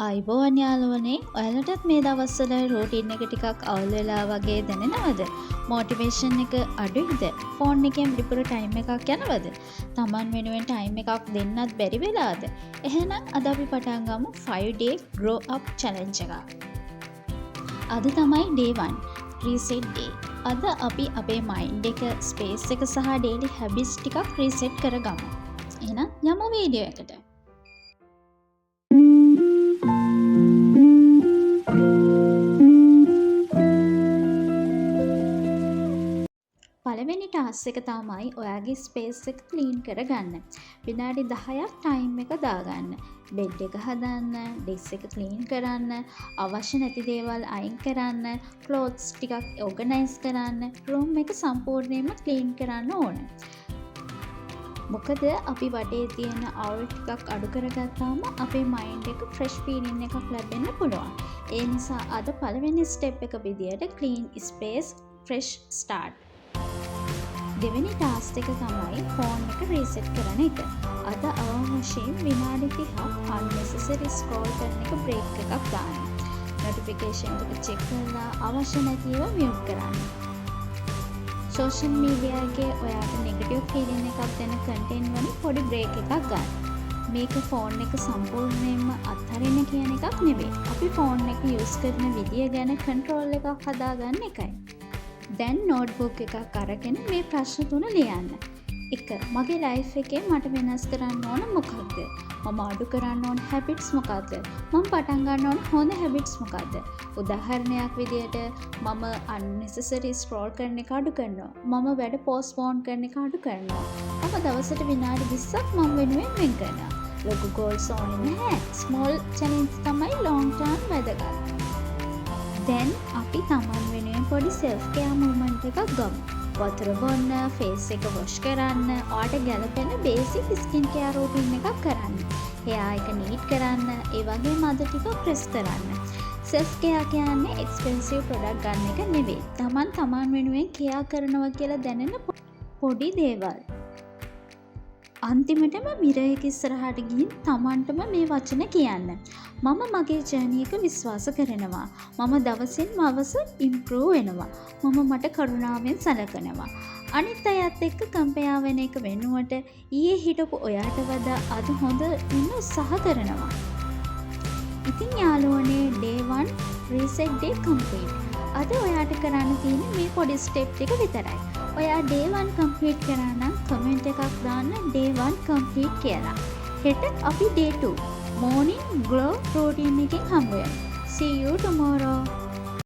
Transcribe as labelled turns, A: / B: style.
A: අයිබෝවන් යාළුවනේ ඔයාලටත් මේ දවස්වල රූටින් එක ටිකක් අවුල් වෙලා වගේ දැනෙනවද? මොටිවේෂන් එක අඩුයිද? ෆෝන් එකෙන් විපුර ටයිම් එකක් යනවද? Taman වෙනුවෙන් ටයිම් එකක් දෙන්නත් බැරි වෙලාද? එහෙනම් අද අපි පටන් ගමු 5 day grow up challenge එක. අද තමයි day 1 reset day. අද අපි අපේ mind එක, space එක සහ daily habits ටිකක් reset කරගමු. එහෙනම් යමු වීඩියෝ එකට. පළවෙනි ටාස්ක් එක තමයි ඔයාගේ ස්පේස් එක ක්ලීන් කරගන්න. විනාඩි 10ක් ටයිම් එක දාගන්න. බෙඩ් එක හදන්න, ඩෙස්ක් එක ක්ලීන් කරන්න, අවශ්‍ය නැති දේවල් අයින් කරන්න, ක්ලෝත්ස් ටිකක් ඕගනයිස් කරන්න, රූම් එක සම්පූර්ණයෙන්ම ක්ලීන් කරන්න ඕන. මොකද අපි වටේ තියෙන අවුල් ටිකක් අඩු කරගත්තාම අපේ මයින්ඩ් එක ෆ්‍රෙෂ් ෆීලින් එකක් ලැබෙන්න පුළුවන්. ඒ නිසා අද පළවෙනි ස්ටෙප් එක විදියට ක්ලීන් ස්පේස් ෆ්‍රෙෂ් ස්ටාර්ට්. දෙවෙනි ටාස්ක් එක තමයි ෆෝන් එක රීසෙට් කරන එක. අද අවශ්‍යයෙන් විනාඩි 30ක් unnecessary scroll කරන එක බ්‍රේක් එකක් දාන්න. notification ටික චෙක් කරලා අවශ්‍ය නැති ඒවා mute කරන්න. social media එකේ ඔයාට negative feeling එකක් දෙන content වලින් පොඩි break එකක් ගන්න. මේක ෆෝන් එක සම්පූර්ණයෙන්ම අත්හරින්න කියන එකක් නෙවෙයි. අපි ෆෝන් එක use කරන විදිය ගැන control එකක් හදාගන්න එකයි. දැන් නෝට්බුක් එකක් අරගෙන මේ ප්‍රශ්න 3 ලියන්න. 1. මගේ ලයිෆ් එකේ මට වෙනස් කරන්න ඕන මොකක්ද? මම අඩු කරන්න ඕන හැබිට්ස් මොකක්ද? මම පටන් ගන්න ඕන හොඳ හැබිට්ස් මොකක්ද? උදාහරණයක් විදියට මම unnecessary scroll කරන එක අඩු කරනවා. මම වැඩ postpone කරන එක අඩු කරනවා. මම දවසට විනාඩි 20ක් මම වෙනුවෙන් වෙන් කරනවා. ලොකු goals ඕනේ නැහැ. small challenge තමයි long term වැදගත්. දැන් අපි තමන් වෙනුවෙන් පොඩි self care moment එකක් ගමු. වතුර බොන්න, face එක wash කරන්න, ඔයාට ගැලපෙන basic skin care routine එකක් කරන්න. hair එක neat කරන්න, ඒ වගේම අද ටික press කරන්න. self care කියන්නේ expensive product ගන්න එක නෙවෙයි. තමන් වෙනුවෙන් care කරනවා කියලා දැනෙන පොඩි දේවල්. අන්තිමටම මිරර් එක ඉස්සරහට ගිහින් තමන්ටම මේ වචන කියන්න. මම මගේ ජර්නි එක විශ්වාස කරනවා. මම දවසින් දවස ඉම්ප්‍රූව් වෙනවා. මම මට කරුණාවෙන් සැලකනවා. අනිත් අයත් එක්ක කම්පෙයා වෙන එක වෙනුවට ඊයේ හිටපු ඔයාට වඩා අද හොඳ වෙන්න උත්සාහ කරනවා. ඉතින් යාළුවනේ day 1 reset day complete. අද ඔයාට කරන්න තියෙන්නේ මේ පොඩි step ටික විතරයි. ඔයා day 1 complete කරා නම් comment එකක් දාන්න day 1 complete කියලා. හෙට අපි day 2 morning glow routine එකෙන් හම්බ වෙමු. See you tomorrow.